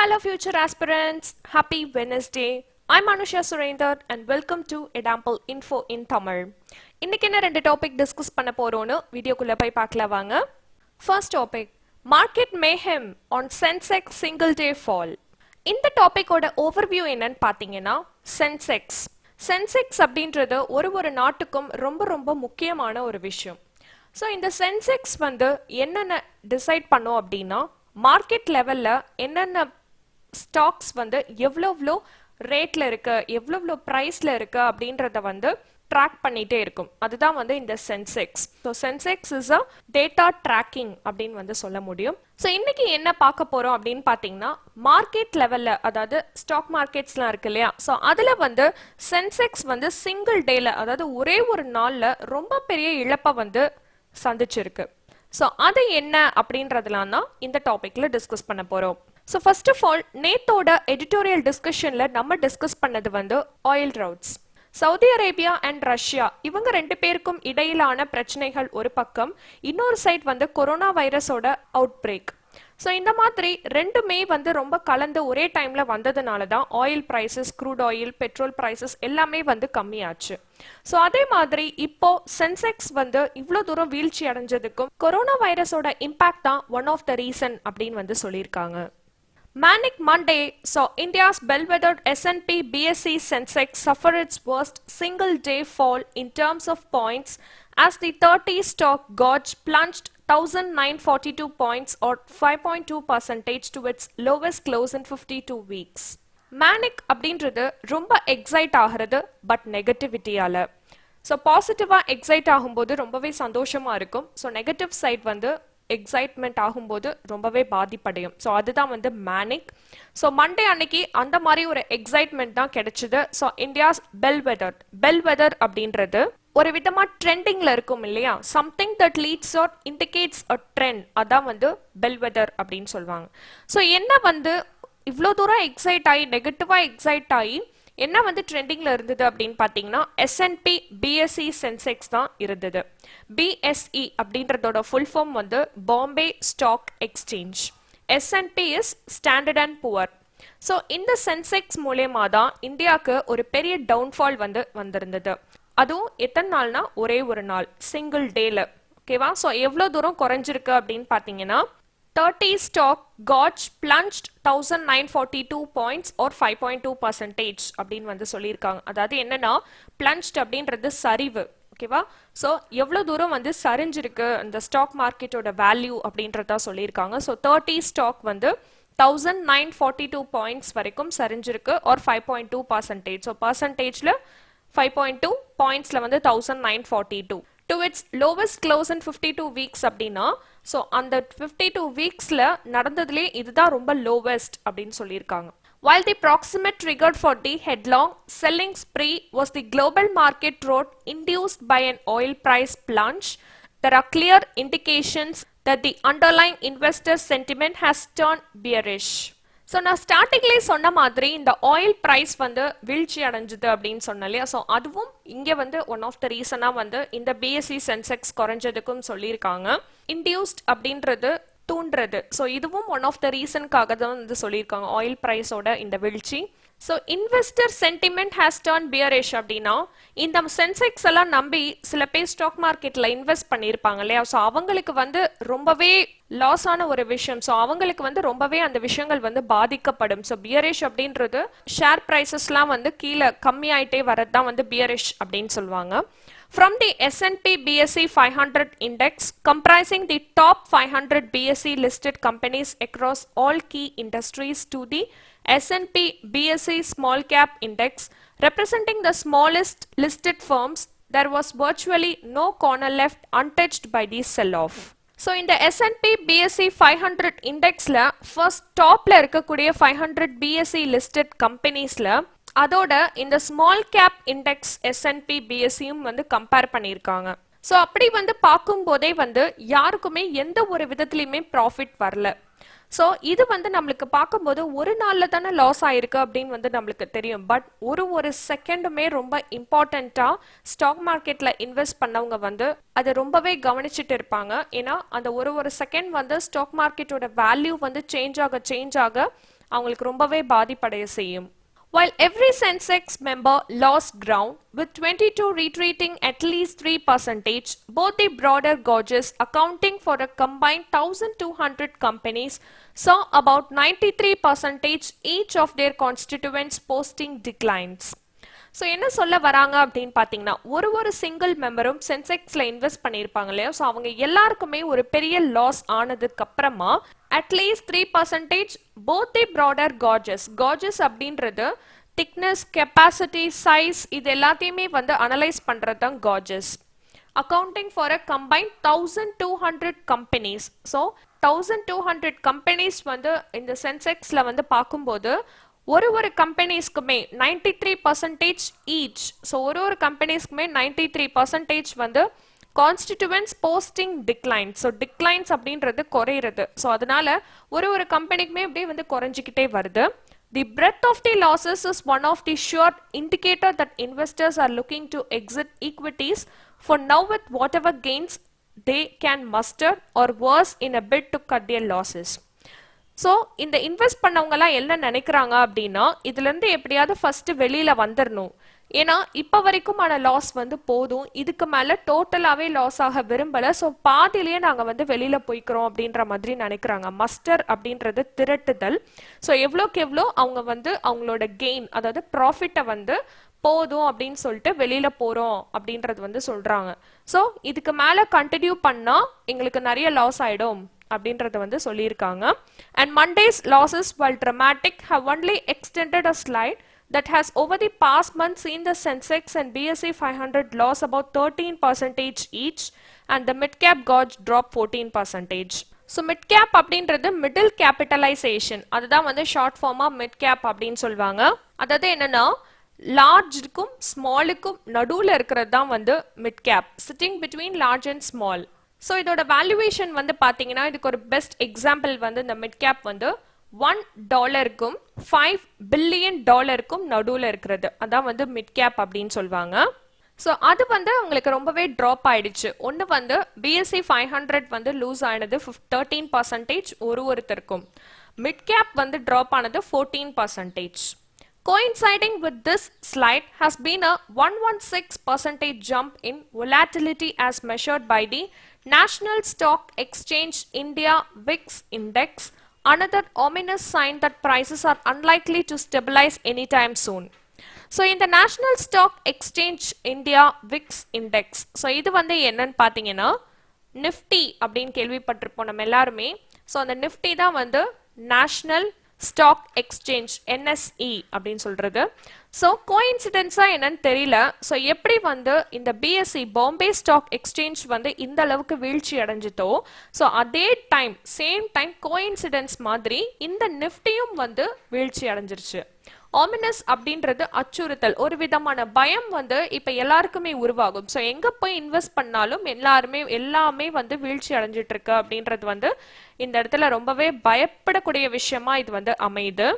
Hello future aspirants, happy Wednesday. I'm Anusha Surendar and welcome to Editorial Info in Tamil. இன்னைக்கு என்ன ரெண்டு topic discuss பண்ண போறோம்னு வீடியோக்குள்ள போய் பார்க்கலாம் வாங்க. First topic, market mayhem on Sensex single day fall. இந்த டாபிக்கோட ஓவர்வியூ என்னன்னு பாத்தீங்கன்னா சென்செக்ஸ் அப்படின்றது ஒரு நாட்டுக்கும் ரொம்ப முக்கியமான ஒரு விஷயம். ஸோ இந்த சென்செக்ஸ் வந்து என்னென்ன டிசைட் பண்ணோம் அப்படின்னா மார்க்கெட் லெவல்ல என்னென்ன ஸ்டாக்ஸ் வந்து எவ்வளோ ரேட்ல இருக்கு எவ்வளோ பிரைஸ்ல இருக்கு அப்படின்றத வந்து ட்ராக் பண்ணிட்டே இருக்கும். அதுதான் வந்து இந்த Sensex. So Sensex is a data tracking அப்படின்னு வந்து சொல்ல முடியும். ஸோ இன்னைக்கு என்ன பார்க்க போறோம் அப்படின்னு பார்த்தீங்கன்னா மார்க்கெட் லெவல்ல, அதாவது ஸ்டாக் மார்க்கெட்ஸ்லாம் இருக்கு இல்லையா, ஸோ அதுல வந்து சென்செக்ஸ் வந்து சிங்கிள் டேல, அதாவது ஒரே ஒரு நாள்ல ரொம்ப பெரிய இழப்பை வந்து சந்திச்சிருக்கு. ஸோ அது என்ன அப்படின்றதுலாம் தான் இந்த டாபிக்ல டிஸ்கஸ் பண்ண போறோம். ஸோ ஃபர்ஸ்ட் ஆஃப் ஆல் நேத்தோட எடிட்டோரியல் டிஸ்கஷன்ல நம்ம டிஸ்கஸ் பண்ணது வந்து ஆயில் ரவுட்ஸ். சவுதி அரேபியா அண்ட் ரஷ்யா இவங்க ரெண்டு பேருக்கும் இடையிலான பிரச்சனைகள் ஒரு பக்கம், இன்னொரு சைட் வந்து கொரோனா வைரஸோட அவுட் பிரேக். ஸோ இந்த மாதிரி ரெண்டுமே வந்து ரொம்ப கலந்து ஒரே டைம்ல வந்ததுனால தான் oil prices, crude oil, petrol prices எல்லாமே வந்து கம்மியாச்சு. ஸோ அதே மாதிரி இப்போ சென்செக்ஸ் வந்து இவ்வளோ தூரம் வீழ்ச்சி அடைஞ்சதுக்கும் கொரோனா வைரஸோட இம்பாக்ட் தான் ஒன் ஆஃப் த ரீசன் அப்படின்னு வந்து சொல்லியிருக்காங்க. Manic Monday saw India's bellwether S&P BSE Sensex suffer its worst single-day fall in terms of points as the 30 stock gauge plunged 1,942 points or 5.2% to its lowest close in 52 weeks. Manic அப்படின்றது ரொம்ப excite ஆகிறது but நெகட்டிவிட்டியால. So பாசிட்டிவாக excite ஆகும்போது ரொம்பவே சந்தோஷமா இருக்கும். So negative side வந்து excitement ஆகும்போது ரொம்பவே பாதிப்படையும். ஸோ அதுதான் வந்து மேனிக். ஸோ மண்டே அன்னைக்கு அந்த மாதிரி ஒரு எக்ஸைட்மெண்ட் தான் கிடைச்சது. ஸோ இந்தியாஸ் பெல்வெதர் அப்படின்றது ஒரு விதமா ட்ரெண்டிங்ல இருக்கும் இல்லையா, something that leads or indicates a trend, அதான் வந்து பெல்வெதர் அப்படின்னு சொல்லுவாங்க. ஸோ என்ன வந்து இவ்வளோ தூரம் எக்ஸைட் ஆகி நெகட்டிவா எக்ஸைட் ஆகி என்ன வந்து ட்ரெண்டிங்ல இருந்தது அப்படின்னு பார்த்தீங்கன்னா S&P BSE சென்செக்ஸ் தான் இருந்தது. BSE அப்படின்றதோட ஃபுல் ஃபார்ம் வந்து Bombay stock exchange. S&P is standard and poor. So இந்த சென்செக்ஸ் மூலயமா தான் இந்தியாவுக்கு ஒரு பெரிய டவுன்ஃபால் வந்து வந்திருந்தது. அதுவும் எத்தனை நாள்னா ஒரே ஒரு நாள், சிங்கிள் டேல. ஓகேவா? ஸோ எவ்வளோ தூரம் குறைஞ்சிருக்கு அப்படின்னு பார்த்தீங்கன்னா 30 stock gauge plunged 1,942 points or 5.2% அப்படின்னு வந்து சொல்லியிருக்காங்க. அதாவது என்னன்னா plunged அப்படின்றது சரிவு. ஓகேவா? ஸோ எவ்வளோ தூரம் வந்து சரிஞ்சிருக்கு அந்த ஸ்டாக் மார்க்கெட்டோட வேல்யூ அப்படின்றதா சொல்லியிருக்காங்க. ஸோ 30 ஸ்டாக் வந்து 1,942 பாயிண்ட்ஸ் வரைக்கும் சரிஞ்சிருக்கு or 5.2%. ஸோ பர்சன்டேஜ்ல 5.2, பாயிண்ட்ஸ்ல வந்து 1,942 to its lowest close in 52 weeks அப்படின்னா ஸோ அந்த 52 வீக்ஸ்ல நடந்ததுலே இதுதான் ரொம்ப லோவஸ்ட் அப்படின்னு சொல்லியிருக்காங்க. While the proximate trigger for the headlong selling spree was the global market rot induced by an oil price plunge, there are clear indications that the underlying investor sentiment has turned bearish. So நான் ஸ்டார்டிங்லேயே சொன்ன மாதிரி இந்த oil price வந்து வீழ்ச்சி அடைஞ்சுது அப்படின்னு சொன்னேன் இல்லையா, ஸோ அதுவும் இங்கே வந்து ஒன் ஆஃப் த ரீசனாக வந்து இந்த பிஎஸ்சி சென்செக்ஸ் குறைஞ்சதுக்கும் சொல்லியிருக்காங்க. இன்டியூஸ்ட் அப்படின்றது தூண்டுறது. ஸோ இதுவும் ஒன் ஆஃப் த ரீசனுக்காக தான் வந்து சொல்லியிருக்காங்க ஆயில் ப்ரைஸோட இந்த வீழ்ச்சி. So investor sentiment has turn bearish அப்படின்னா இந்த சென்செக்ஸ் எல்லாம் நம்பி சில பேர் ஸ்டாக் மார்க்கெட்ல இன்வெஸ்ட் பண்ணியிருப்பாங்க இல்லையா, ஸோ அவங்களுக்கு வந்து ரொம்பவே லாஸ் ஆன ஒரு விஷயம். ஸோ அவங்களுக்கு வந்து ரொம்பவே அந்த விஷயங்கள் வந்து பாதிக்கப்படும். ஸோ பியரிஷ் அப்படின்றது ஷேர் பிரைசஸ்லாம் வந்து கீழே கம்மியாயிட்டே வரது தான் வந்து பியரிஷ் அப்படின்னு சொல்லுவாங்க. From the S&P BSE 500 index comprising the top 500 BSE listed companies across all key industries to the S&P BSE small cap index representing the smallest listed firms, there was virtually no corner left untouched by the sell-off. So in the S&P BSE 500 indexல first topல இருக்கக்கூடிய 500 BSE listed companiesல அதோட இந்த small cap index S&P BSEயும் வந்து compare பண்ணியிருக்காங்க. So அப்படி வந்து பார்க்கும்போதே வந்து யாருக்குமே எந்த ஒரு விதத்துலையுமே ப்ராஃபிட் வரல. ஸோ இது வந்து நம்மளுக்கு பார்க்கும்போது ஒரு நாளில் தானே லாஸ் ஆயிருக்கு அப்படின்னு வந்து நம்மளுக்கு தெரியும். பட் ஒரு செகண்டுமே ரொம்ப இம்பார்ட்டண்ட்டாக ஸ்டாக் மார்க்கெட்டில் இன்வெஸ்ட் பண்ணவங்க வந்து அதை ரொம்பவே கவனிச்சுட்டு இருப்பாங்க. ஏன்னா அந்த ஒரு செகண்ட் வந்து ஸ்டாக் மார்க்கெட்டோட வேல்யூ வந்து சேஞ்ச் ஆக அவங்களுக்கு ரொம்பவே பாதிப்படைய செய்யும். While every Sensex member lost ground, with 22 retreating at least 3%, both the broader gauges, accounting for a combined 1,200 companies, saw about 93% each of their constituents posting declines. So என்ன சொல்ல வராங்க அப்படின்னு பார்த்தீங்கன்னா, ஒரு சிங்கிள் மெம்பரும் சென்செக்ஸில் இன்வெஸ்ட் பண்ணியிருப்பாங்க இல்லையா, ஸோ அவங்க எல்லாருக்குமே ஒரு பெரிய லாஸ் ஆனதுக்கு அப்புறமா at least 3% both the broader gauges அப்படின்றது திக்னஸ், கெப்பாசிட்டி, சைஸ் இது எல்லாத்தையுமே வந்து அனலைஸ் பண்ணுறது தான் gauges. Accounting for a combine 1,200 companies. So 1,200 companies வந்து இந்த சென்செக்ஸில் வந்து பார்க்கும்போது ஒரு கம்பெனிஸ்க்குமே 93% ஈச். ஸோ ஒரு கம்பெனிஸ்க்குமே 93% வந்து constituents posting declines. So declines அப்படின்றது குறையிறது. ஸோ அதனால ஒரு கம்பெனிக்குமே அப்படியே வந்து குறைஞ்சிக்கிட்டே வருது. The breadth of the losses is one of the sure indicator that investors are looking to exit equities for now with whatever gains they can muster, or worse in a bid to cut their losses. So இந்த invest பண்ணவங்கலாம் என்ன நினைக்கிறாங்க அப்படின்னா, இதுலேருந்து எப்படியாவது first வெளியில வந்துடணும். ஏன்னா இப்போ வரைக்குமான லாஸ் வந்து போதும், இதுக்கு மேலே டோட்டலாகவே லாஸ் ஆக விரும்பலை, ஸோ பாதியிலேயே நாங்கள் வந்து வெளியில் போய்க்கிறோம் அப்படின்ற மாதிரி நினைக்கிறாங்க. மஸ்டர் அப்படின்றது திரட்டுதல். ஸோ எவ்வளோக்கு எவ்வளோ அவங்க வந்து அவங்களோட கெயின், அதாவது ப்ராஃபிட்டை வந்து போதும் அப்படின்னு சொல்லிட்டு வெளியில போறோம் அப்படின்றது வந்து சொல்றாங்க. ஸோ இதுக்கு மேலே கண்டினியூ பண்ணா எங்களுக்கு நிறைய லாஸ் ஆயிடும் அப்படின்றத வந்து சொல்லியிருக்காங்க. And Monday's losses, while dramatic, have only extended a slide that has over the past month seen the Sensex and BSE 500 loss about 13% each, and the mid-cap gauge drop 14%. So mid cap அப்படின்றது middle capitalisation, அதுதான் வந்து short pharma mid cap அப்படின்னு சொல்லுவாங்க. அதாவது என்னன்னா, லார்ஜுக்கும் ஸ்மாலுக்கும் நடுவில் இருக்கிறது தான் வந்து mid cap, sitting between large and small. So இதோட வேல்யூவேஷன் வந்து பார்த்தீங்கன்னா, இதுக்கு ஒரு பெஸ்ட் எக்ஸாம்பிள் வந்து இந்த மிட் கேப் வந்து $1 $5 பில்லியன் நடுவில் இருக்கிறது, அதான் வந்து மிட் கேப் அப்படின்னு சொல்லுவாங்க. ஸோ அது வந்து உங்களுக்கு ரொம்பவே ட்ராப் ஆயிடுச்சு. ஒன்று வந்து பிஎஸ்சி 500 வந்து லூஸ் ஆனது 13% ஒருத்தருக்கும். மிட் கேப் வந்து ட்ராப் ஆனது 14%. Coinciding with this slide has been a 116% jump in volatility as measured by the National Stock Exchange India VIX Index, another ominous sign that prices are unlikely to stabilize anytime soon. So in the National Stock Exchange India VIX Index, so இது வந்து என்னன்னு பார்த்தீங்கன்னா Nifty அப்படின்னு கேள்விப்பட்டிருப்போம் நம்ம எல்லாருமே. So அந்த Nifty தான் வந்து நேஷனல் ஸ்டாக் எக்ஸ்சேஞ்ச் NSE அப்படின்னு சொல்றது. ஸோ கோயின்சிடென்ஸா என்னன்னு தெரியல. ஸோ எப்படி வந்து இந்த BSE பாம்பே ஸ்டாக் எக்ஸ்சேஞ்ச் வந்து இந்த அளவுக்கு வீழ்ச்சி அடைஞ்சிட்டோ, ஸோ அதே சேம் டைம் கோயின்சிடென்ஸ் மாதிரி இந்த நிஃப்டியும் வந்து வீழ்ச்சி அடைஞ்சிருச்சு. ஆமினஸ் அப்படின்றது அச்சுறுத்தல், ஒரு விதமான பயம் வந்து இப்ப எல்லாருக்குமே உருவாகும். ஸோ எங்க போய் இன்வெஸ்ட் பண்ணாலும் எல்லாமே வந்து வீழ்ச்சி அடைஞ்சிட்டு இருக்கு அப்படின்றது வந்து இந்த இடத்துல ரொம்பவே பயப்படக்கூடிய விஷயமா இது வந்து அமையுது.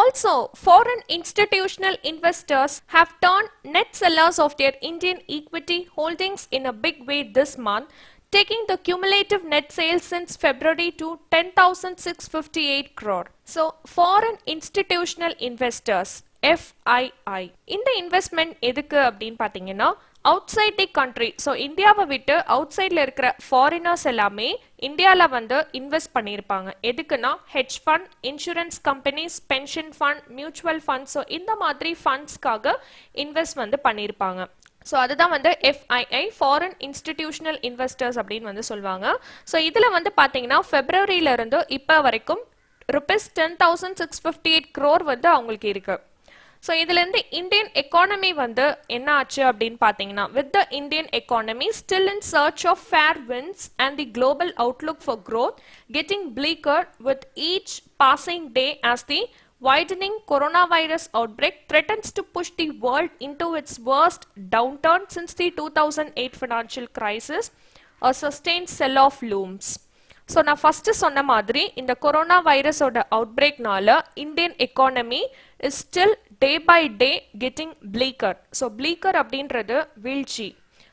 Also, foreign institutional investors have turned net sellers of their Indian equity holdings in a big way this month, taking the cumulative net sales since February to 10,658 crore. So, foreign institutional investors, FII. இந்த investment எதுக்கு அப்படின்னு பார்த்தீங்கன்னா, outside the country, so இந்தியாவை விட்டு அவுட்சைடில் இருக்கிற foreigners எல்லாமே இந்தியாவில் வந்து இன்வெஸ்ட் பண்ணியிருப்பாங்க. எதுக்குன்னா hedge fund, insurance companies, pension fund, mutual fund, so இந்த மாதிரி ஃபண்ட்ஸ்க்காக இன்வெஸ்ட் வந்து பண்ணியிருப்பாங்க. ஸோ அதுதான் வந்து FII, ஃபாரின் இன்ஸ்டிடியூஷனல் இன்வெஸ்டர்ஸ் அப்படின்னு வந்து சொல்லுவாங்க. ஸோ இதில் வந்து பார்த்தீங்கன்னா ஃபெப்ரவரியிலிருந்து இப்போ வரைக்கும் ₹10,658 crore வந்து அவங்களுக்கு இருக்கு. ஸோ இதுலேருந்து இந்தியன் எக்கானமி வந்து என்ன ஆச்சு அப்படின்னு பார்த்தீங்கன்னா, with the Indian economy still in search of fair winds and the global outlook for growth getting bleaker with each passing day as the widening coronavirus outbreak threatens to push the world into its worst downturn since the 2008 financial crisis, a sustained sell-off looms. So நான் first சொன்ன மாதிரி இந்த corona வைரஸோட அவுட்பிரேக்னால Indian economy is still day by day getting bleaker. So bleaker அப்படின்றது வீழ்ச்சி.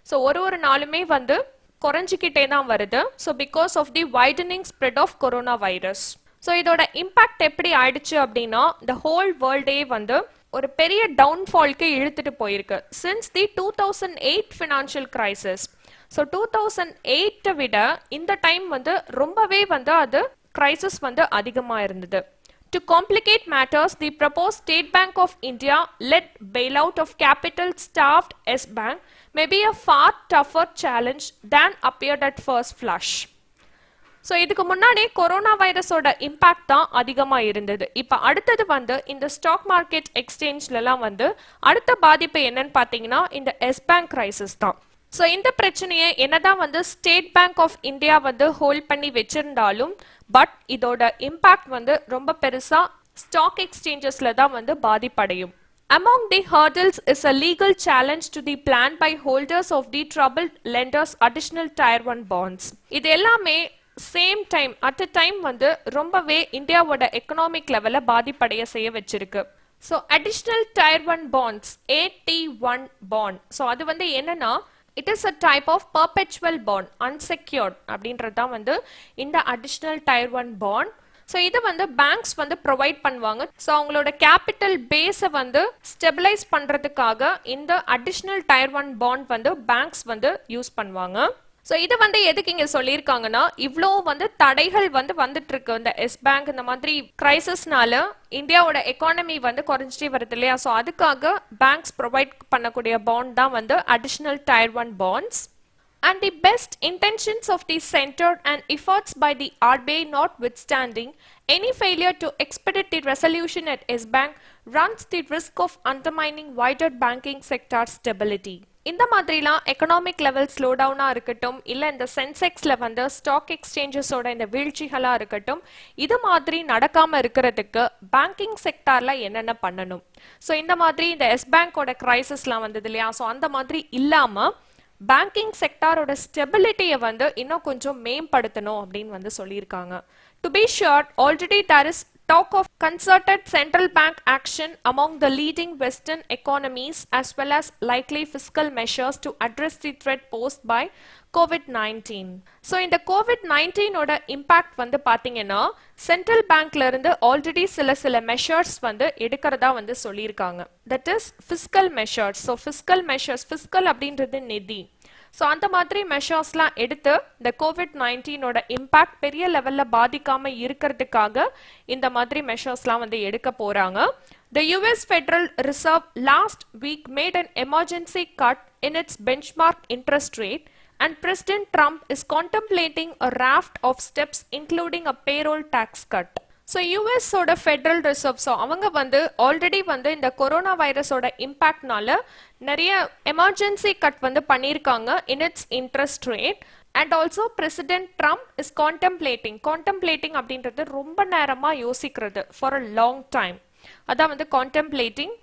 So ஒரு நாளுமே வந்து குறைஞ்சிக்கிட்டே தான் வருது. So because of the widening spread of corona virus. So இதோட இம்பாக்ட் எப்படி ஆயிடுச்சு அப்படின்னா the whole வேர்ல்டே வந்து ஒரு பெரிய டவுன்ஃபால்க்கு இழுத்துட்டு போயிருக்கு since the 2008 financial crisis. So 2008 விட இந்த டைம் வந்து ரொம்பவே வந்து அது கிரைசிஸ் வந்து அதிகமாக இருந்தது. To complicate matters, the proposed State Bank of India-led bailout of capital-starved S Bank may be a far tougher challenge than appeared at first flush. So இதுக்கு முன்னாடி கொரோனா வைரஸோட இம்பாக்ட் தான் அதிகமாக இருந்தது. இப்போ அடுத்தது வந்து இந்த ஸ்டாக் மார்க்கெட் எக்ஸ்சேஞ்ச்லலாம் வந்து அடுத்த பாதிப்பு என்னன்னு பார்த்தீங்கன்னா இந்த எஸ் பேங்க் கிரைசிஸ் தான். ஸோ இந்த பிரச்சனையை என்னதான் வந்து ஸ்டேட் பேங்க் ஆஃப் இந்தியா வந்து ஹோல்ட் பண்ணி வச்சிருந்தாலும் பட் இதோட இம்பாக்ட் வந்து ரொம்ப பெருசா ஸ்டாக் எக்ஸ்சேஞ்சஸ்ல தான் வந்து பாதிப்படையும். Among the hurdles is a legal challenge to the plan by holders of the troubled lenders additional tier 1 bonds. இது எல்லாமே same time at a time வந்து ரொம்பவே இந்தியாவோட எக்கனாமிக் லெவல பாதிப்படைய செய்ய வச்சிருக்கு. So additional tier 1 bonds AT1 bond. So அது வந்து என்னன்னா it is a type of perpetual bond unsecured அப்படின்றது தான் வந்து இந்த அடிஷ்னல் டயர் 1 பாண்ட். ஸோ இது வந்து பேங்க்ஸ் வந்து ப்ரொவைட் பண்ணுவாங்க. ஸோ அவங்களோட கேபிட்டல் பேஸை வந்து ஸ்டெபிலைஸ் பண்ணுறதுக்காக இந்த அடிஷ்னல் டயர் 1 பாண்ட் வந்து பேங்க்ஸ் வந்து யூஸ் பண்ணுவாங்க. ஸோ இது வந்து எதுக்கு இங்கே சொல்லியிருக்காங்கன்னா இவ்வளோ வந்து தடைகள் வந்து வந்துட்டு இருக்கு இந்த எஸ் பேங்க் இந்த மாதிரி கிரைசிஸ்னால இந்தியாவோட எக்கானமி வந்து குறைஞ்சிட்டே வருது இல்லையா. ஸோ அதுக்காக பேங்க்ஸ் ப்ரொவைட் பண்ணக்கூடிய பாண்ட் தான் வந்து additional tier 1 bonds. And the best intentions of the center and efforts by the RBI notwithstanding, any failure to expedite the resolution at S Bank runs the risk of undermining wider banking sector stability. இந்த மாதிரிலாம் economic level slow டவுனாக இருக்கட்டும் இல்லை இந்த சென்செக்ஸில் வந்து stock எக்ஸ்சேஞ்சஸோட இந்த வீழ்ச்சிகளாக இருக்கட்டும் இது மாதிரி நடக்காமல் இருக்கிறதுக்கு பேங்கிங் செக்டாரில் என்னென்ன பண்ணணும். ஸோ இந்த மாதிரி இந்த எஸ் பேங்கோட கிரைசிஸ்லாம் வந்தது இல்லையா. ஸோ அந்த மாதிரி இல்லாமல் பேங்கிங் செக்டாரோட ஸ்டெபிலிட்டியை வந்து இன்னும் கொஞ்சம் மேம்படுத்தணும் அப்படின்னு வந்து சொல்லியிருக்காங்க. To be sure already there is talk of concerted central bank action among the leading western economies as well as likely fiscal measures to address the threat posed by COVID-19. So in the COVID-19 ஓட impact வந்து பாத்தீங்கன்னா central பேங்க்ல இருந்து already சில measures வந்து எடுக்கிறதா வந்து சொல்லியிருக்காங்க. That is fiscal measures. So fiscal measures fiscal அப்படின்றது நிதி. ஸோ அந்த மாதிரி மெஷர்ஸ்லாம் எடுத்து இந்த COVID-19ஓட இம்பாக்ட் பெரிய லெவலில் பாதிக்காமல் இருக்கிறதுக்காக இந்த மாதிரி மெஷர்ஸ்லாம் வந்து எடுக்க போகிறாங்க. The US Federal Reserve last week made an emergency cut in its benchmark interest rate and President Trump is contemplating a raft of steps including a payroll tax cut. So யூஎஸோட ஃபெட்ரல் ரிசர்வ் ஸோ அவங்க வந்து already வந்து இந்த corona வைரஸோட இம்பேக்ட்னால நிறைய emergency cut வந்து பண்ணியிருக்காங்க in its interest rate. And also president Trump is contemplating அப்படின்றது ரொம்ப நேரமாக யோசிக்கிறது ஃபார் அ லாங் டைம். அதான் வந்து கான்டெம்ப்ளேட்டிங்.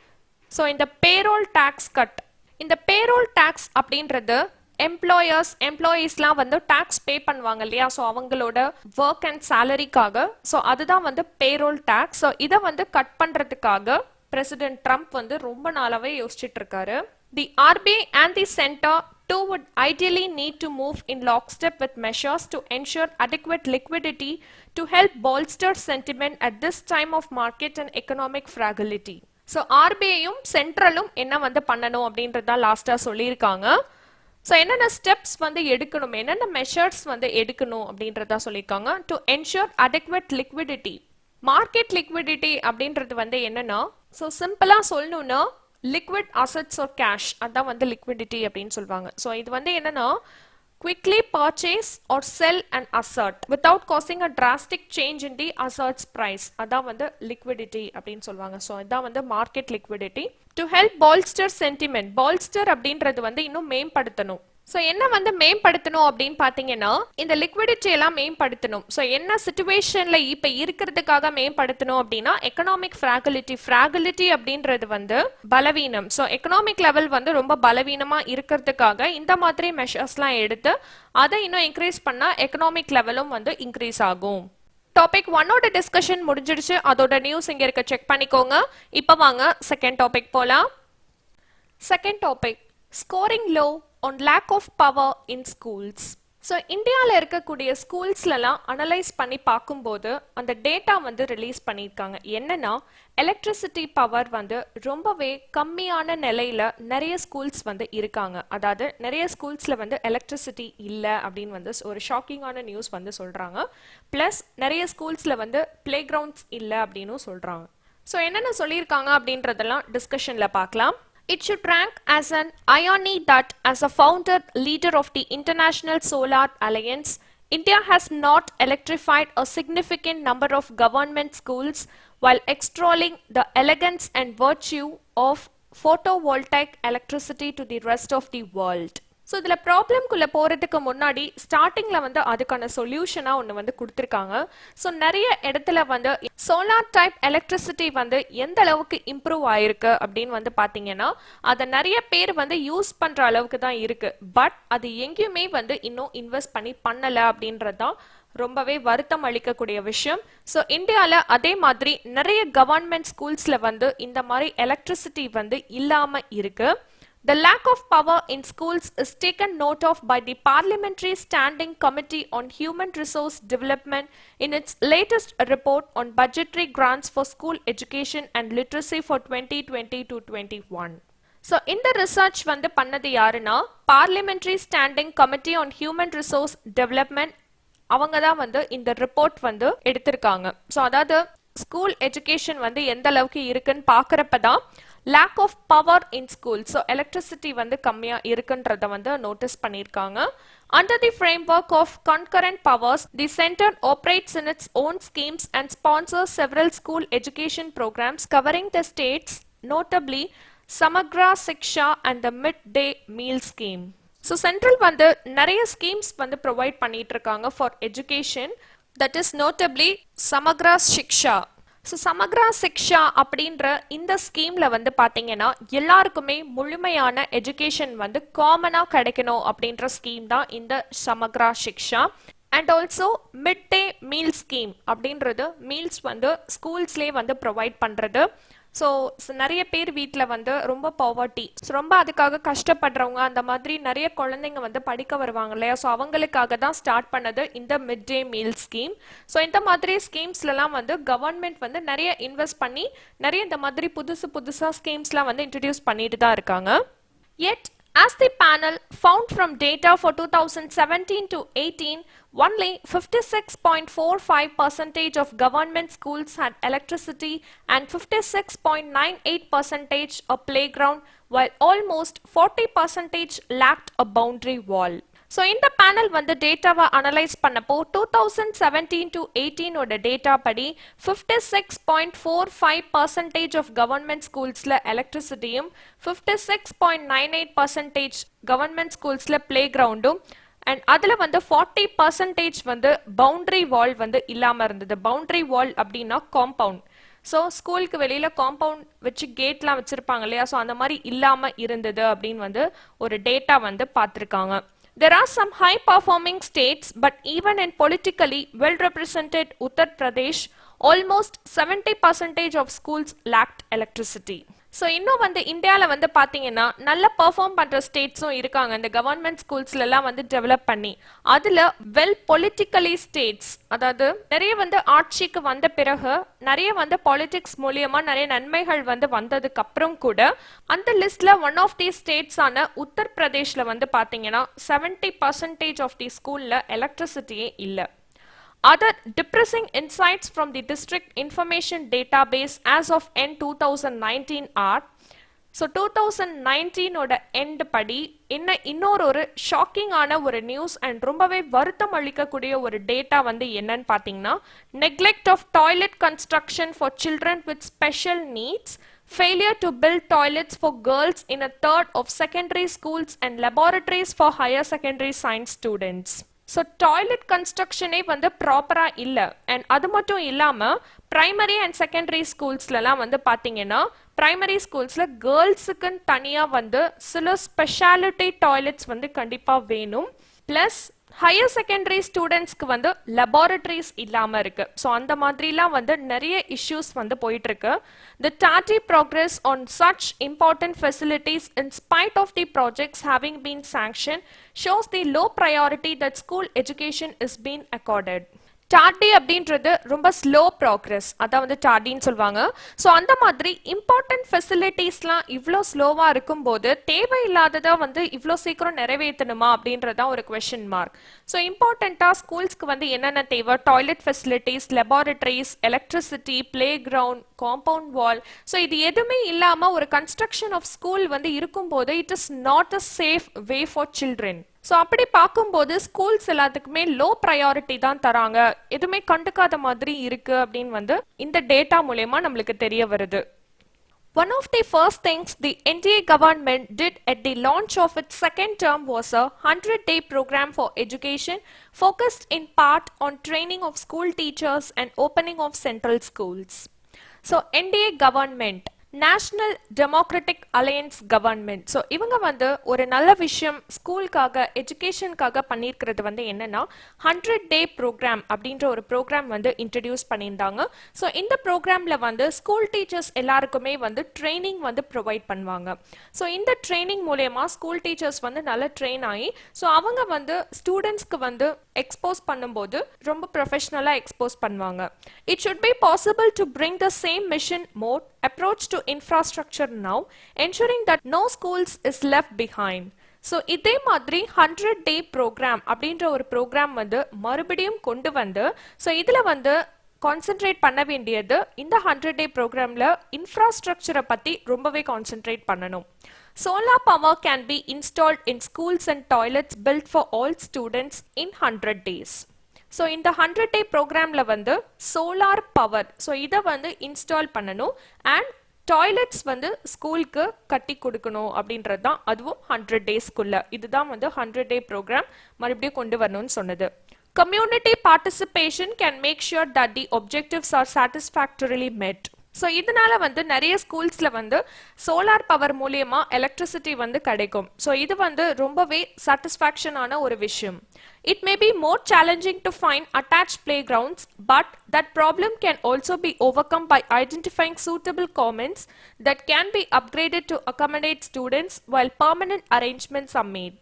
ஸோ இந்த பேரோல் டேக்ஸ் கட், இந்த பேரோல் டேக்ஸ் அப்படின்றது எம்ப்ளாயீஸ்லாம் வந்து டாக்ஸ் பே பண்ணுவாங்க இல்லையா. ஸோ அவங்களோட ஒர்க் அண்ட் சேலரிக்காக. ஸோ அதுதான் வந்து பேரோல் டேக்ஸ். ஸோ இதை வந்து கட் பண்ணுறதுக்காக பிரசிடென்ட் ட்ரம்ப் வந்து ரொம்ப நாளாவே யோசிச்சுட்டு இருக்காரு. தி RBI and the center too would ideally need to move in lockstep with measures to ensure adequate liquidity to help bolster sentiment at this time of market and economic fragility. So RBIயும் சென்ட்ரலும் என்ன வந்து பண்ணணும் அப்படின்றத லாஸ்டா சொல்லியிருக்காங்க. So என்னென்ன steps வந்து எடுக்கணும், என்னென்ன மெஷர்ஸ் வந்து எடுக்கணும் அப்படின்றதா சொல்லியிருக்காங்க. To ensure adequate liquidity. Market liquidity அப்படின்றது வந்து என்னன்னா, ஸோ சிம்பிளாக சொல்லணும்னா லிக்விட் அசட்ஸ் ஆர் கேஷ், அதான் வந்து லிக்விடிட்டி அப்படின்னு சொல்லுவாங்க. ஸோ இது வந்து என்னன்னா quickly purchase or sell an asset without causing a drastic change in the asset's price. அதான் வந்து liquidity அப்படின்னு சொல்லுவாங்க. ஸோ இதான் வந்து market liquidity. To help bolster sentiment. Bolster அப்படின்றது வந்து இன்னும் மேம்படுத்தணும். ஸோ என்ன வந்து மேம்படுத்தணும் அப்படின்னு பார்த்தீங்கன்னா இந்த லிக்விடிட்டி எல்லாம் மேம்படுத்தணும். ஸோ என்ன சிச்சுவேஷன்ல இப்போ இருக்கிறதுக்காக மேம்படுத்தணும் அப்படின்னா எக்கனாமிக் ஃப்ராகிலிட்டி அப்படின்றது வந்து பலவீனம். ஸோ எக்கனாமிக் லெவல் வந்து ரொம்ப பலவீனமா இருக்கிறதுக்காக இந்த மாதிரி மெஷர்ஸ்லாம் எடுத்து அதை இன்னும் இன்க்ரீஸ் பண்ணா எக்கனாமிக் லெவலும் வந்து இன்க்ரீஸ் ஆகும். டாபிக் 1ஓட டிஸ்கஷன் முடிஞ்சிடுச்சு. அதோட நியூஸ் இங்க இருக்க செக் பண்ணிக்கோங்க. இப்போ வாங்க செகண்ட் டாபிக் போலாம். Second topic, scoring low on lack of power in schools. So இந்தியாவில் இருக்கக்கூடிய ஸ்கூல்ஸ்லலாம் அனலைஸ் பண்ணி பார்க்கும்போது அந்த டேட்டா வந்து ரிலீஸ் பண்ணியிருக்காங்க. என்னன்னா எலக்ட்ரிசிட்டி பவர் வந்து ரொம்பவே கம்மியான நிலையில நிறைய ஸ்கூல்ஸ் வந்து இருக்காங்க. அதாவது நிறைய ஸ்கூல்ஸ்ல வந்து எலக்ட்ரிசிட்டி இல்லை அப்படின்னு வந்து ஒரு ஷாக்கிங்கான நியூஸ் வந்து சொல்றாங்க. பிளஸ் நிறைய ஸ்கூல்ஸ்ல வந்து பிளே கிரவுண்ட்ஸ் இல்லை அப்படின்னு சொல்றாங்க. ஸோ என்னென்ன சொல்லியிருக்காங்க அப்படின்றதெல்லாம் டிஸ்கஷன்ல பார்க்கலாம். It should rank as an irony that, as a founder leader of the International Solar Alliance, India has not electrified a significant number of government schools while extolling the elegance and virtue of photovoltaic electricity to the rest of the world. So இதில் ப்ராப்ளம்குள்ளே போகிறதுக்கு முன்னாடி ஸ்டார்டிங்கில் வந்து அதுக்கான சொல்யூஷனாக ஒன்று வந்து கொடுத்துருக்காங்க. ஸோ நிறைய இடத்துல வந்து சோலார் டைப் எலக்ட்ரிசிட்டி வந்து எந்த அளவுக்கு இம்ப்ரூவ் ஆயிருக்கு அப்படின்னு வந்து பார்த்தீங்கன்னா அதை நிறைய பேர் வந்து யூஸ் பண்ணுற அளவுக்கு தான் இருக்கு. பட் அது எங்கேயுமே வந்து இன்னும் இன்வெஸ்ட் பண்ணலை அப்படின்றது தான் ரொம்பவே வருத்தம் அளிக்கக்கூடிய விஷயம். ஸோ இந்தியாவில் அதே மாதிரி நிறைய கவர்மெண்ட் ஸ்கூல்ஸில் வந்து இந்த மாதிரி எலக்ட்ரிசிட்டி வந்து இல்லாமல் இருக்கு. The lack of power in schools is taken note of by the Parliamentary Standing Committee on Human Resource Development in its latest report on budgetary grants for school education and literacy for 2020 to 21. So இந்த research வந்து பண்ணது யாருன்னா Parliamentary Standing Committee on Human Resource Development. அவங்க தான் வந்து இந்த report வந்து எடுத்திருக்காங்க. ஸோ அதாவது ஸ்கூல் எஜுகேஷன் வந்து எந்த அளவுக்கு இருக்குன்னு பார்க்குறப்ப தான் lack of power in schools, so electricity வந்து கம்மியா இருக்குன்றத வந்து நோட்டீஸ் பண்ணியிருக்காங்க. Under the framework of concurrent powers, the center operates in its own schemes and sponsors several school education programs covering the states, notably Samagra Shiksha and the Mid-Day Meal Scheme. So central வந்து நிறைய schemes வந்து provide பண்ணிட்டு இருக்காங்க for education, that is notably Samagra Shiksha. So Samagra Shiksha அப்படின்ற இந்த ஸ்கீமில் வந்து பார்த்தீங்கன்னா எல்லாருக்குமே முழுமையான எஜுகேஷன் வந்து காமனாக கிடைக்கணும் அப்படின்ற ஸ்கீம் தான் இந்த Samagra Shiksha. And also mid day meal scheme அப்படின்றது மீல்ஸ் வந்து ஸ்கூல்ஸ்லேயே வந்து ப்ரொவைட் பண்ணுறது. ஸோ நிறைய பேர் வீட்டில் வந்து ரொம்ப பாவர்ட்டி, ரொம்ப அதுக்காக கஷ்டப்படுறவங்க, அந்த மாதிரி நிறைய குழந்தைங்க வந்து படிக்க வருவாங்க இல்லையா, ஸோ அவங்களுக்காக தான் ஸ்டார்ட் பண்ணது இந்த mid day meal scheme. So இந்த மாதிரி ஸ்கீம்ஸ்லாம் வந்து கவர்மெண்ட் வந்து நிறைய இன்வெஸ்ட் பண்ணி நிறைய இந்த மாதிரி புதுசாக ஸ்கீம்ஸ்லாம் வந்து இன்ட்ரடியூஸ் பண்ணிட்டு தான் இருக்காங்க. Yet, as the panel found from data for 2017 to 18, only 56.45% of government schools had electricity and 56.98% a playground, while almost 40% lacked a boundary wall. So இந்த பேனல் வந்து டேட்டாவை அனலைஸ் பண்ணப்போ 2017 to 18 ஓட டேட்டா படி 56.45% ஆஃப் கவர்மெண்ட் ஸ்கூல்ஸில் எலக்ட்ரிசிட்டியும் 56.98% government ஸ்கூல்ஸில் play கிரவுண்டும் அண்ட் அதில் வந்து 40% வந்து பவுண்டரி வால் வந்து இல்லாமல் இருந்தது. பவுண்டரி வால் அப்படின்னா காம்பவுண்ட். ஸோ ஸ்கூலுக்கு வெளியில் காம்பவுண்ட் வச்சு கேட்லாம் வச்சுருப்பாங்க இல்லையா, ஸோ அந்த மாதிரி இல்லாமல் இருந்தது அப்படின்னு வந்து ஒரு டேட்டா வந்து பார்த்துருக்காங்க. There are some high-performing states, but even in politically well-represented Uttar Pradesh, almost 70% of schools lacked electricity. So இன்னும் வந்து இந்தியாவில் வந்து பார்த்தீங்கன்னா நல்ல பெர்ஃபார்ம் பண்ணுற ஸ்டேட்ஸும் இருக்காங்க இந்த கவர்மெண்ட் ஸ்கூல்ஸ்லாம் வந்து டெவலப் பண்ணி. அதில் வெல் பொலிட்டிக்கலி ஸ்டேட்ஸ், அதாவது நிறைய வந்து ஆட்சிக்கு வந்த பிறகு நிறைய வந்து பாலிடிக்ஸ் மூலியமாக நிறைய நன்மைகள் வந்து வந்ததுக்கு அப்புறம் கூட அந்த லிஸ்ட்ல ஒன் ஆஃப் தி ஸ்டேட்ஸான உத்தர் பிரதேஷில் வந்து பார்த்தீங்கன்னா 70% ஆஃப் தி ஸ்கூலில் எலக்ட்ரிசிட்டியே இல்லை. Other depressing insights from the district information database as of end 2019 are, so 2019 ஓட end படி இன்னொரு ஷாக்கிங் ஆன ஒரு நியூஸ் அண்ட் ரொம்பவே வருத்தம் அளிக்கக்கூடிய ஒரு டேட்டா வந்து என்னன்னு பார்த்தீங்கன்னா neglect of toilet construction for children with special needs, failure to build toilets for girls in a third of secondary schools and laboratories for higher secondary science students. So toilet கன்ஸ்ட்ரக்ஷனே வந்து ப்ராப்பராக இல்லை. And அது மட்டும் இல்லாமல் primary and secondary ஸ்கூல்ஸ்லலாம் வந்து பார்த்தீங்கன்னா primary ஸ்கூல்ஸில் கேர்ள்ஸுக்குன்னு தனியாக வந்து சில ஸ்பெஷாலிட்டி டாய்லெட்ஸ் வந்து கண்டிப்பாக வேணும். ப்ளஸ் higher secondary ஸ்டூடெண்ட்ஸ்க்கு வந்து laboratories இல்லாம இருக்கு. ஸோ அந்த மாதிரிலாம் வந்து நிறைய issues வந்து போயிட்டு இருக்கு. The tardy progress on such important facilities in spite of the projects having been sanctioned shows the low priority that school education is being accorded. டார்டி அப்படின்றது ரொம்ப ஸ்லோ ப்ராக்ரஸ், அதான் வந்து டார்டின்னு சொல்லுவாங்க. ஸோ அந்த மாதிரி இம்பார்ட்டன்ட் ஃபெசிலிட்டிஸ்லாம் இவ்வளோ ஸ்லோவாக இருக்கும்போது தேவையில்லாததை வந்து இவ்வளோ சீக்கிரம் நிறைவேற்றணுமா அப்படின்றதான் ஒரு கொஷின் மார்க். ஸோ இம்பார்ட்டண்ட்டாக ஸ்கூல்ஸ்க்கு வந்து என்னென்ன தேவை, toilet facilities, laboratories, electricity, play ground, compound wall. So இது எதுவுமே இல்லாமல் ஒரு கன்ஸ்ட்ரக்ஷன் ஆஃப் ஸ்கூல் வந்து இருக்கும்போது it is not a safe way for children. So அப்படி பார்க்கும்போது ஸ்கூல்ஸ் எல்லாத்துக்குமே லோ ப்ரையாரிட்டி தான் தராங்க, எதுவுமே கண்டுக்காத மாதிரி இருக்கு அப்படின்னு வந்து இந்த டேட்டா மூலமா நம்மளுக்கு தெரிய வருது. One of the first things the NDA government did at the launch of its second term was a 100-day program for education focused in part on training of school teachers and opening of central schools. So NDA government, national democratic alliance government. So இவங்க வந்து ஒரு நல்ல விஷயம் ஸ்கூலுக்காக எஜுகேஷனுக்காக பண்ணியிருக்கிறது வந்து என்னன்னா 100-day program அப்படின்ற ஒரு ப்ரோக்ராம் வந்து இன்ட்ரடியூஸ் பண்ணியிருந்தாங்க. ஸோ இந்த ப்ரோக்ராமில் வந்து ஸ்கூல் டீச்சர்ஸ் எல்லாருக்குமே வந்து ட்ரைனிங் வந்து ப்ரொவைட் பண்ணுவாங்க. ஸோ இந்த ட்ரைனிங் மூலயமா ஸ்கூல் டீச்சர்ஸ் வந்து நல்லா ட்ரெயின் ஆகி ஸோ அவங்க வந்து ஸ்டூடெண்ட்ஸ்க்கு வந்து எக்ஸ்போஸ் பண்ணும்போது ரொம்ப ப்ரொஃபஷ்னலாக எக்ஸ்போஸ் பண்ணுவாங்க. It should be possible to bring the same mission mode approach to infrastructure now, ensuring that no schools is left behind. So இதே மாதிரி 100-day program அப்படின்ற ஒரு ப்ரோக்ராம் வந்து மறுபடியும் கொண்டு வந்து ஸோ இதில் வந்து கான்சென்ட்ரேட் பண்ண வேண்டியது இந்த 100-day ப்ரோக்ராமில் இன்ஃப்ராஸ்ட்ரக்சரை பற்றி ரொம்பவே கான்சென்ட்ரேட் பண்ணணும். Solar power can be installed in schools and toilets built for all students in 100 days. So இந்த 100-day ப்ரோக்ராமில் வந்து சோலார் பவர் ஸோ இதை வந்து இன்ஸ்டால் பண்ணணும் அண்ட் டாய்லெட்ஸ் வந்து ஸ்கூலுக்கு கட்டி கொடுக்கணும் அப்படின்றது தான், அதுவும் 100 daysக்குள்ள. இதுதான் வந்து 100-day ப்ரோக்ராம் மறுபடியும் கொண்டு வரணும்னு சொன்னது. Community participation can make sure that the objectives are satisfactorily met. So இதனால வந்து நிறைய ஸ்கூல்ஸில் வந்து சோலார் பவர் மூலியமா எலக்ட்ரிசிட்டி வந்து கிடைக்கும். ஸோ இது வந்து ரொம்பவே சாட்டிஸ்ஃபேக்ஷனான ஒரு விஷயம். It may be more challenging to find attached playgrounds, but that problem can also be overcome by identifying suitable commons that can be upgraded to accommodate students while permanent arrangements are made.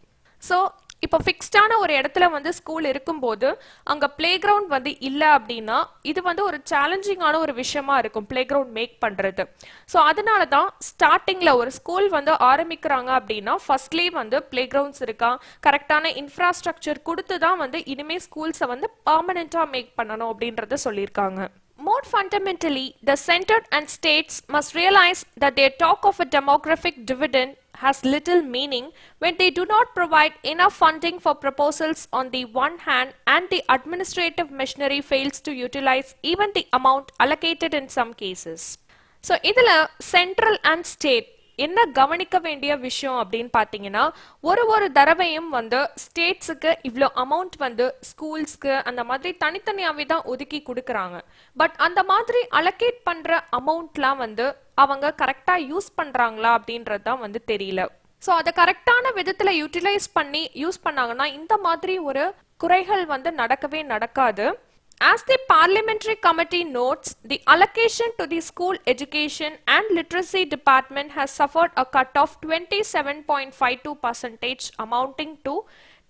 So இப்போ ஃபிக்ஸ்டான ஒரு இடத்துல வந்து school இருக்கும்போது அங்கே play ground வந்து இல்லை அப்படின்னா இது வந்து ஒரு சேலஞ்சிங்கான ஒரு விஷயமா இருக்கும் பிளே கிரவுண்ட் மேக் பண்ணுறது. ஸோ அதனால தான் ஸ்டார்டிங்கில் ஒரு ஸ்கூல் வந்து ஆரம்பிக்கிறாங்க அப்படின்னா ஃபர்ஸ்ட்லேயே வந்து பிளே கிரவுண்ட்ஸ் இருக்கா, கரெக்டான இன்ஃப்ராஸ்ட்ரக்சர் கொடுத்து தான் வந்து இனிமேல் ஸ்கூல்ஸை வந்து பர்மனெண்ட்டாக மேக் பண்ணணும் அப்படின்றத சொல்லியிருக்காங்க. More fundamentally, the center and states must realize that their talk of a demographic dividend has little meaning when they do not provide enough funding for proposals on the one hand and the administrative machinery fails to utilize even the amount allocated in some cases. So, idhula central and state என்ன கவனிக்க வேண்டிய விஷயம் அப்படின்னு பார்த்தீங்கன்னா ஒரு தடவையும் வந்து ஸ்டேட்ஸுக்கு இவ்வளோ அமௌண்ட் வந்து ஸ்கூல்ஸ்க்கு அந்த மாதிரி தனித்தனியாகவே தான் ஒதுக்கி கொடுக்குறாங்க. பட் அந்த மாதிரி அலோகேட் பண்ணுற அமௌண்ட்லாம் வந்து அவங்க கரெக்டாக யூஸ் பண்ணுறாங்களா அப்படின்றது தான் வந்து தெரியல. ஸோ அதை கரெக்டான விதத்தில் யூட்டிலைஸ் பண்ணி யூஸ் பண்ணாங்கன்னா இந்த மாதிரி ஒரு குறைகள் வந்து நடக்கவே நடக்காது. As the Parliamentary Committee notes, the allocation to the School Education and Literacy Department has suffered a cut of 27.52% amounting to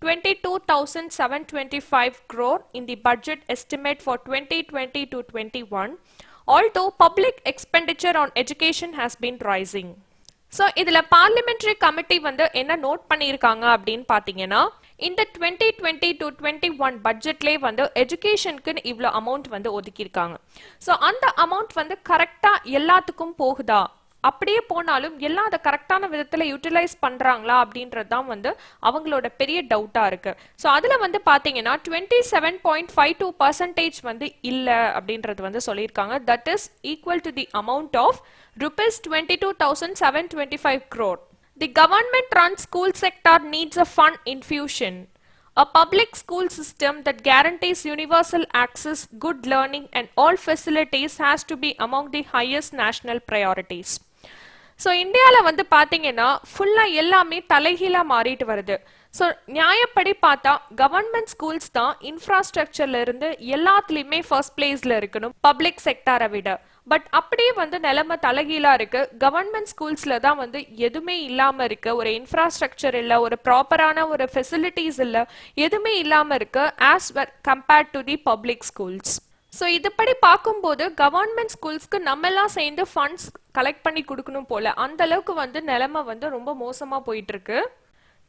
22,725 crore in the budget estimate for 2020 to 21, although public expenditure on education has been rising. So இதில் parliamentary committee வந்து என்ன note பண்ணியிருக்காங்க அப்படின்னு பார்த்தீங்கன்னா இந்த 2020 to 21 பட்ஜெட்லேயே வந்து எஜுகேஷனுக்கு இவ்வளோ amount வந்து ஒதுக்கியிருக்காங்க. ஸோ அந்த அமௌண்ட் வந்து கரெக்டாக எல்லாத்துக்கும் போகுதா, அப்படியே போனாலும் எல்லாம் அதை கரெக்டான விதத்தில் யூட்டிலைஸ் பண்ணுறாங்களா அப்படின்றது தான் வந்து அவங்களோட பெரிய டவுட்டாக இருக்குது. ஸோ அதில் வந்து பார்த்தீங்கன்னா 27.52% வந்து இல்லை அப்படின்றது வந்து சொல்லியிருக்காங்க. That is equal to the amount of rupees 22,725 crore. The government-run school sector needs a fund infusion. A public school system that guarantees universal access, good learning and all facilities has to be among the highest national priorities. So இந்தியாவில் வந்து பார்த்தீங்கன்னா ஃபுல்லாக எல்லாமே தலைகீழாக மாறிட்டு வருது. So நியாயப்படி பார்த்தா கவர்மெண்ட் ஸ்கூல்ஸ் தான் இன்ஃப்ராஸ்ட்ரக்சர்ல இருந்து எல்லாத்துலேயுமே ஃபர்ஸ்ட் பிளேஸ்ல இருக்கணும் பப்ளிக் செக்டாரை விட. பட் அப்படியே வந்து நிலைமை தலைகீழா இருக்கு. கவர்மெண்ட் ஸ்கூல்ஸ்ல தான் வந்து எதுவுமே இல்லாம இருக்கு. ஒரு இன்ஃப்ராஸ்ட்ரக்சர் இல்ல, ஒரு ப்ராப்பரான ஒரு ஃபெசிலிட்டிஸ் இல்ல, எதுவுமே இல்லாம இருக்கு as compared to the public ஸ்கூல்ஸ். ஸோ இதுபடி பார்க்கும்போது கவர்மெண்ட் ஸ்கூல்ஸ்க்கு நம்ம எல்லாம் சேர்ந்து ஃபண்ட்ஸ் கலெக்ட் பண்ணி கொடுக்கணும் போல. அந்த அளவுக்கு வந்து நிலைமை வந்து ரொம்ப மோசமா போயிட்டு இருக்கு.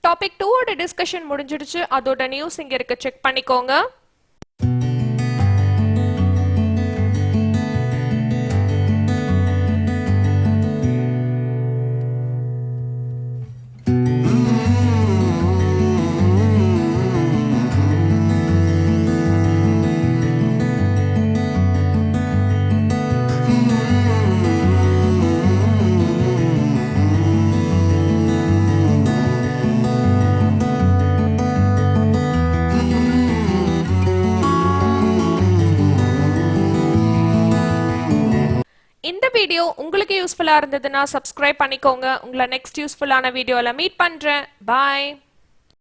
டாபிக் 2 ஓட டிஸ்கஷன் முடிஞ்சிடுச்சு. அதோட நியூஸ் இங்க இருக்கு, செக் பண்ணிக்கோங்க. இந்த வீடியோ உங்களுக்கு யூஸ்ஃபுல்லா இருந்ததுன்னா சப்ஸ்கிரைப் பண்ணிக்கோங்க. உங்களை நெக்ஸ்ட் யூஸ்ஃபுல்லான வீடியோல மீட் பண்றேன். பாய்.